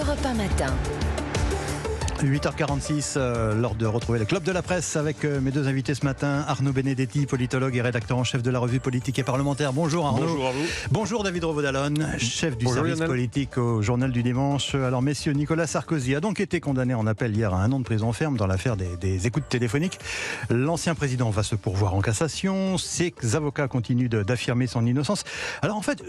Europe 1 matin. 8h46, l'heure de retrouver le Club de la Presse avec mes deux invités ce matin, Arnaud Benedetti, politologue et rédacteur en chef de la revue politique et parlementaire. Bonjour Arnaud. Bonjour à vous. Bonjour David Revaud-Dallon, chef du service Lionel. politique au Journal du Dimanche. Alors messieurs, Nicolas Sarkozy a donc été condamné en appel hier à 1 an de prison ferme dans l'affaire des écoutes téléphoniques. L'ancien président va se pourvoir en cassation, ses avocats continuent d'affirmer son innocence. Alors en fait,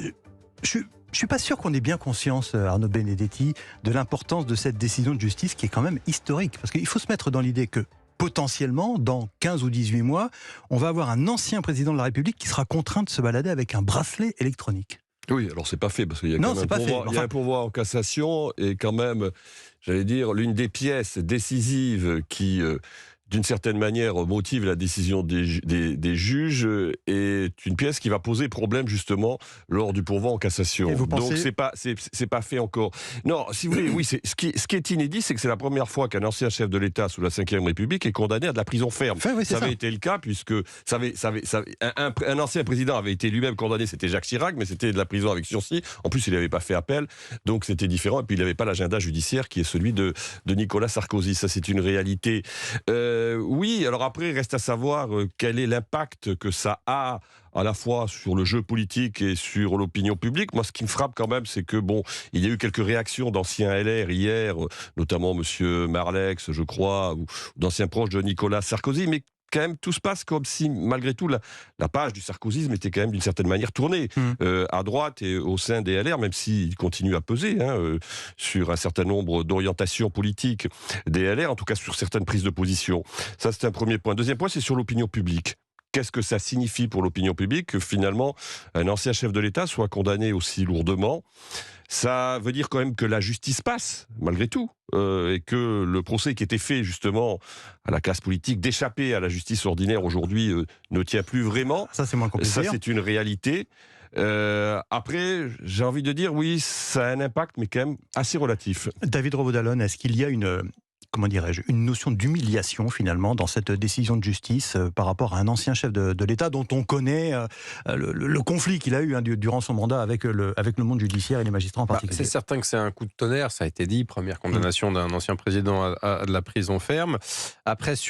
je suis pas sûr qu'on ait bien conscience, Arnaud Benedetti, de l'importance de cette décision de justice qui est quand même historique. Parce qu'il faut se mettre dans l'idée que, potentiellement, dans 15 ou 18 mois, on va avoir un ancien président de la République qui sera contraint de se balader avec un bracelet électronique. Oui, alors c'est pas fait, parce qu'il y a Non, quand même c'est pas fait. il y a un pourvoi en cassation, et quand même, j'allais dire, l'une des pièces décisives qui, d'une certaine manière, motive la décision des juges, est une pièce qui va poser problème, justement, lors du pourvoi en cassation. Et vous pensez... Donc c'est pas fait encore. Non, si vous voulez, oui, ce qui est inédit, c'est que c'est la première fois qu'un ancien chef de l'État sous la Ve République est condamné à de la prison ferme. Enfin, oui, ça avait été le cas, puisque un ancien président avait été lui-même condamné, c'était Jacques Chirac, mais c'était de la prison avec sursis. En plus, il n'avait pas fait appel, donc c'était différent. Et puis, il n'avait pas l'agenda judiciaire qui est celui de Nicolas Sarkozy. Ça, c'est une réalité. Oui, alors après, il reste à savoir quel est l'impact que ça a à la fois sur le jeu politique et sur l'opinion publique. Moi, ce qui me frappe quand même, c'est que, bon, il y a eu quelques réactions d'anciens LR hier, notamment M. Marlex, je crois, ou d'anciens proches de Nicolas Sarkozy, mais quand même, tout se passe comme si, malgré tout, la page du sarkozysme était quand même d'une certaine manière tournée à droite et au sein des LR, même s'il continue à peser sur un certain nombre d'orientations politiques des LR, en tout cas sur certaines prises de position. Ça, c'est un premier point. Deuxième point, c'est sur l'opinion publique. Qu'est-ce que ça signifie pour l'opinion publique que finalement un ancien chef de l'État soit condamné aussi lourdement? Ça veut dire quand même que la justice passe, malgré tout, et que le procès qui était fait justement à la classe politique d'échapper à la justice ordinaire aujourd'hui ne tient plus vraiment. Ça, c'est moins compliqué. Ça, c'est une réalité. Après, j'ai envie de dire, oui, ça a un impact, mais quand même assez relatif. David Revaud-Dallon, est-ce qu'il y a comment dirais-je, une notion d'humiliation finalement dans cette décision de justice par rapport à un ancien chef de l'État dont on connaît le conflit qu'il a eu durant son mandat avec le monde judiciaire et les magistrats en particulier. C'est certain que c'est un coup de tonnerre, ça a été dit, première condamnation d'un ancien président à de la prison ferme. Après, est-ce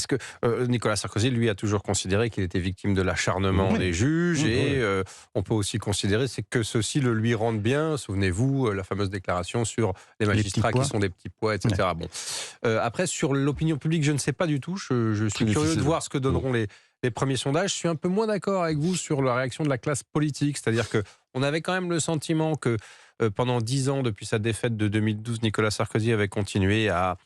que Nicolas Sarkozy, lui, a toujours considéré qu'il était victime de l'acharnement des juges, et on peut aussi considérer que ceci le lui rende bien. Souvenez-vous, la fameuse déclaration sur les magistrats qui sont des petits pois, etc. Ouais. Bon. Après, sur l'opinion publique, je ne sais pas du tout. Je suis curieux de voir ce que donneront les premiers sondages. Je suis un peu moins d'accord avec vous sur la réaction de la classe politique. C'est-à-dire qu'on avait quand même le sentiment que pendant 10 ans, depuis sa défaite de 2012, Nicolas Sarkozy avait continué à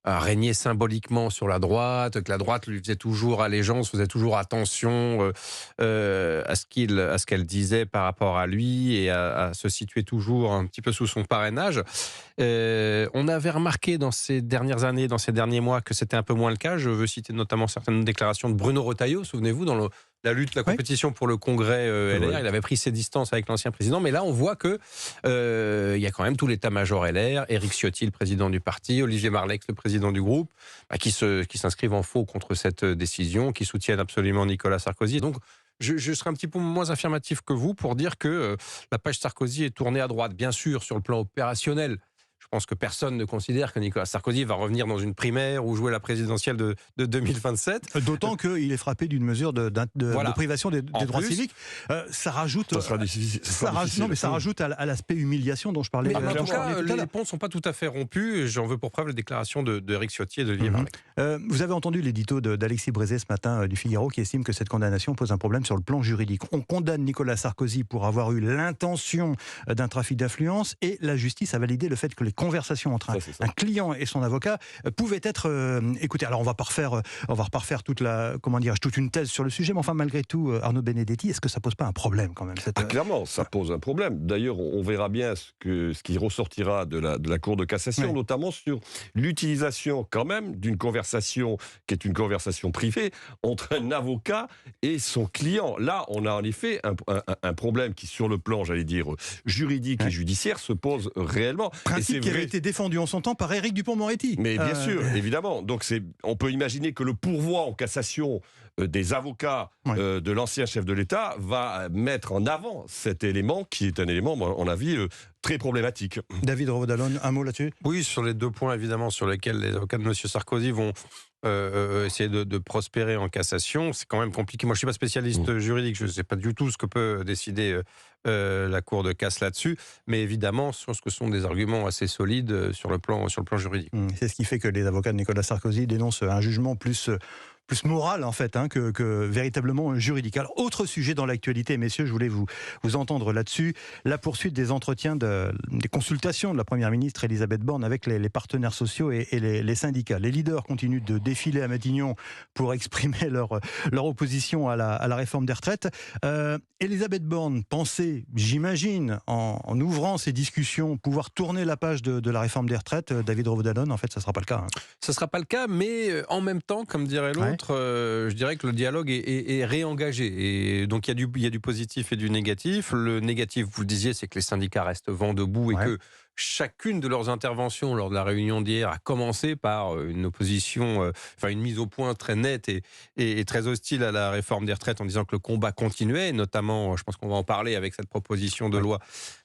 régner symboliquement sur la droite, que la droite lui faisait toujours allégeance, faisait toujours attention à ce qu'elle disait par rapport à lui, et à se situer toujours un petit peu sous son parrainage. On avait remarqué dans ces dernières années, dans ces derniers mois, que c'était un peu moins le cas. Je veux citer notamment certaines déclarations de Bruno Retailleau, souvenez-vous, dans la lutte, la compétition pour le congrès LR. Il avait pris ses distances avec l'ancien président, mais là on voit que il y a quand même tout l'état-major LR, Éric Ciotti, le président du parti, Olivier Marleix, le président du groupe, qui s'inscrivent en faux contre cette décision, qui soutiennent absolument Nicolas Sarkozy. Donc je serai un petit peu moins affirmatif que vous pour dire que la page Sarkozy est tournée à droite, bien sûr, sur le plan opérationnel. Je pense que personne ne considère que Nicolas Sarkozy va revenir dans une primaire ou jouer la présidentielle de 2027. D'autant qu'il est frappé d'une mesure de privation des droits civiques. Ça rajoute, ça rajoute à l'aspect humiliation dont je parlais. Mais en tout cas, les ponts ne sont pas tout à fait rompus. J'en veux pour preuve les déclarations d'Éric Ciotti et d'Olivier Marleix. Vous avez entendu l'édito d'Alexis Brézé ce matin du Figaro, qui estime que cette condamnation pose un problème sur le plan juridique. On condamne Nicolas Sarkozy pour avoir eu l'intention d'un trafic d'influence, et la justice a validé le fait que les conversations entre un client et son avocat pouvaient être écoutées. Alors on va pas refaire toute une thèse sur le sujet, mais enfin malgré tout, Arnaud Benedetti, est-ce que ça pose pas un problème quand même Clairement, ça pose un problème. D'ailleurs, on verra bien ce qui ressortira de la Cour de cassation, notamment sur l'utilisation quand même d'une conversation qui est une conversation privée entre un avocat et son client. Là, on a en effet un problème qui, sur le plan, j'allais dire, juridique et judiciaire, se pose réellement. Principe qui avait été défendu en son temps par Éric Dupond-Moretti. Mais bien sûr, évidemment. Donc on peut imaginer que le pourvoi en cassation des avocats de l'ancien chef de l'État va mettre en avant cet élément qui est un élément, à mon avis, très problématique. David Revaud-Dallon, un mot là-dessus ? Oui, sur les 2 points évidemment sur lesquels les avocats de M. Sarkozy vont essayer de prospérer en cassation, c'est quand même compliqué. Moi, je ne suis pas spécialiste juridique, je ne sais pas du tout ce que peut décider la Cour de casse là-dessus, mais évidemment, je pense que ce sont des arguments assez solides sur le plan juridique. C'est ce qui fait que les avocats de Nicolas Sarkozy dénoncent un jugement plus moral en fait que véritablement juridique. Alors, autre sujet dans l'actualité, messieurs, je voulais vous entendre là-dessus, la poursuite des entretiens, des consultations de la Première ministre Elisabeth Borne avec les partenaires sociaux et les syndicats. Les leaders continuent de défiler à Matignon pour exprimer leur opposition à la réforme des retraites. Elisabeth Borne pensait, j'imagine, en ouvrant ces discussions, pouvoir tourner la page de la réforme des retraites. David Revaud-Dallon, en fait, ça ne sera pas le cas. Ça ne sera pas le cas, mais en même temps, comme dirait l'autre, je dirais que le dialogue est réengagé. Et donc, il y a du positif et du négatif. Le négatif, vous le disiez, c'est que les syndicats restent vent debout et que chacune de leurs interventions lors de la réunion d'hier a commencé par une opposition, une mise au point très nette et très hostile à la réforme des retraites en disant que le combat continuait, notamment, je pense qu'on va en parler avec cette proposition de loi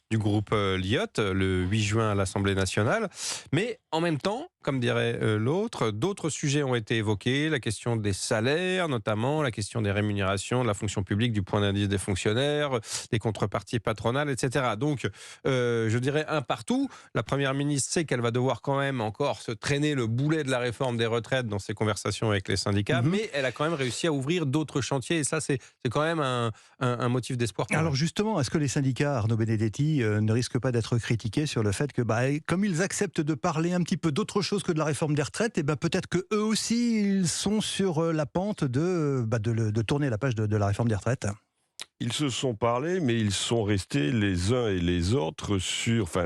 du groupe Lyotte, le 8 juin à l'Assemblée nationale. Mais en même temps, comme dirait l'autre, d'autres sujets ont été évoqués, la question des salaires notamment, la question des rémunérations, de la fonction publique, du point d'indice des fonctionnaires, des contreparties patronales, etc. Donc, je dirais un partout. La Première ministre sait qu'elle va devoir quand même encore se traîner le boulet de la réforme des retraites dans ses conversations avec les syndicats, mais elle a quand même réussi à ouvrir d'autres chantiers, et ça, c'est quand même un motif d'espoir. Alors justement, est-ce que les syndicats, Arnaud Benedetti, ne risquent pas d'être critiqués sur le fait que, comme ils acceptent de parler un petit peu d'autre chose que de la réforme des retraites, et peut-être que eux aussi, ils sont sur la pente de tourner la page de la réforme des retraites? Ils se sont parlé, mais ils sont restés les uns et les autres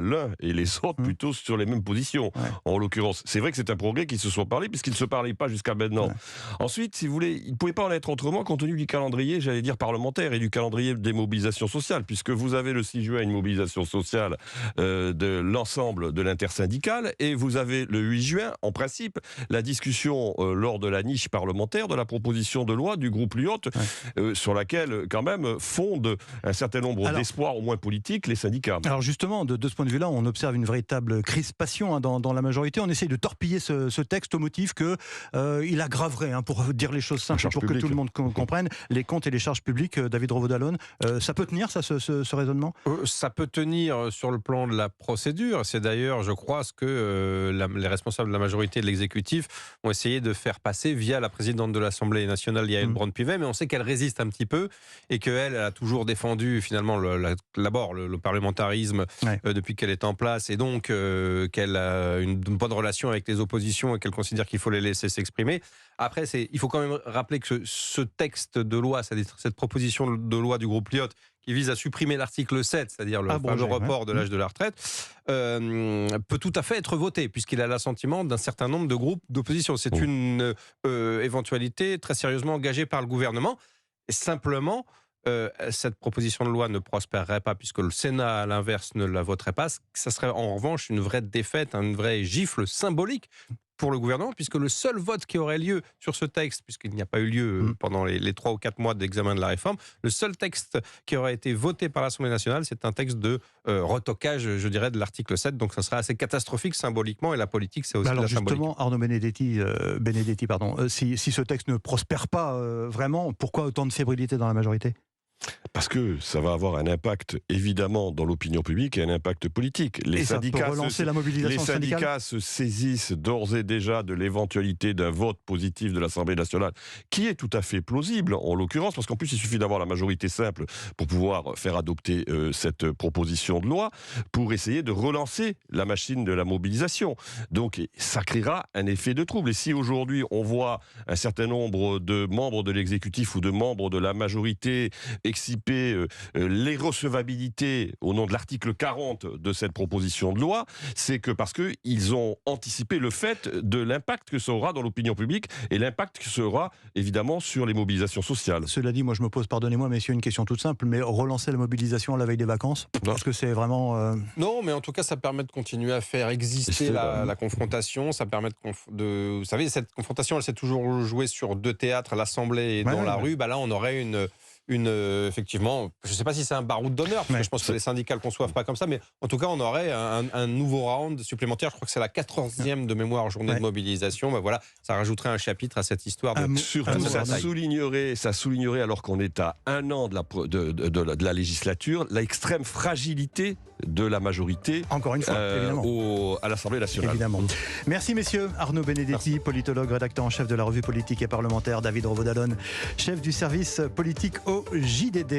l'un et les autres plutôt sur les mêmes positions. En l'occurrence, c'est vrai que c'est un progrès qu'ils se soient parlé, puisqu'ils ne se parlaient pas jusqu'à maintenant. Ensuite, si vous voulez, ils ne pouvaient pas en être autrement compte tenu du calendrier, j'allais dire parlementaire, et du calendrier des mobilisations sociales, puisque vous avez le 6 juin une mobilisation sociale de l'ensemble de l'intersyndicale, et vous avez le 8 juin, en principe, la discussion lors de la niche parlementaire de la proposition de loi du groupe Lyotte, sur laquelle, quand même, fondent un certain nombre d'espoirs, au moins politiques, les syndicats. Alors justement, de ce point de vue-là, on observe une véritable crispation dans la majorité. On essaye de torpiller ce texte au motif qu'il aggraverait, pour dire les choses simples, pour que tout le monde comprenne, les comptes et les charges publiques. David Revaud-Dallon, ça peut tenir, ça, ce raisonnement ? Ça peut tenir sur le plan de la procédure. C'est d'ailleurs, je crois, ce que les responsables de la majorité et de l'exécutif ont essayé de faire passer via la présidente de l'Assemblée nationale, Yaël Braun-Pivet, mais on sait qu'elle résiste un petit peu et qu'elle a toujours défendu finalement d'abord le parlementarisme depuis qu'elle est en place, et donc qu'elle a une bonne relation avec les oppositions et qu'elle considère qu'il faut les laisser s'exprimer. Après, il faut quand même rappeler que ce texte de loi, c'est-à-dire cette proposition de loi du groupe Lyotte, qui vise à supprimer l'article 7, c'est-à-dire le report de l'âge de la retraite, peut tout à fait être voté, puisqu'il a l'assentiment d'un certain nombre de groupes d'opposition. C'est une éventualité très sérieusement engagée par le gouvernement. Et simplement, cette proposition de loi ne prospérerait pas, puisque le Sénat, à l'inverse, ne la voterait pas. Ça serait en revanche une vraie défaite, une vraie gifle symbolique pour le gouvernement, puisque le seul vote qui aurait lieu sur ce texte, puisqu'il n'y a pas eu lieu pendant les 3 ou 4 mois d'examen de la réforme, le seul texte qui aurait été voté par l'Assemblée nationale, c'est un texte de retocage, je dirais, de l'article 7, donc ça serait assez catastrophique symboliquement, et la politique, c'est aussi la symbolique. Alors justement, Arnaud Benedetti, si ce texte ne prospère pas vraiment, pourquoi autant de fébrilité dans la majorité ? Parce que ça va avoir un impact, évidemment, dans l'opinion publique et un impact politique. Les syndicats se saisissent d'ores et déjà de l'éventualité d'un vote positif de l'Assemblée nationale, qui est tout à fait plausible, en l'occurrence, parce qu'en plus, il suffit d'avoir la majorité simple pour pouvoir faire adopter cette proposition de loi, pour essayer de relancer la machine de la mobilisation. Donc, ça créera un effet de trouble. Et si aujourd'hui, on voit un certain nombre de membres de l'exécutif ou de membres de la majorité exciper l'irrecevabilité au nom de l'article 40 de cette proposition de loi, c'est que parce qu'ils ont anticipé le fait de l'impact que ça aura dans l'opinion publique et l'impact que ça aura évidemment sur les mobilisations sociales. Cela dit, moi je me pose, pardonnez-moi messieurs, une question toute simple, mais relancer la mobilisation à la veille des vacances, parce que c'est vraiment... Non, mais en tout cas, ça permet de continuer à faire exister la confrontation. Ça permet de... Vous savez, cette confrontation, elle s'est toujours jouée sur deux théâtres, l'Assemblée et dans la rue. Bah là, on aurait effectivement, je ne sais pas si c'est un baroud d'honneur, parce que je pense que les syndicats ne le conçoivent pas comme ça, mais en tout cas, on aurait un nouveau round supplémentaire. Je crois que c'est la 14e de mémoire journée de mobilisation. Bah voilà, ça rajouterait un chapitre à cette histoire. Surtout, ça soulignerait, alors qu'on est à un an de la législature, l'extrême fragilité de la majorité. Encore une fois, évidemment. À l'Assemblée nationale. Évidemment. Merci messieurs. Arnaud Benedetti, politologue, rédacteur en chef de la revue politique et parlementaire. David Revaud-Dallon, chef du service politique au JDD.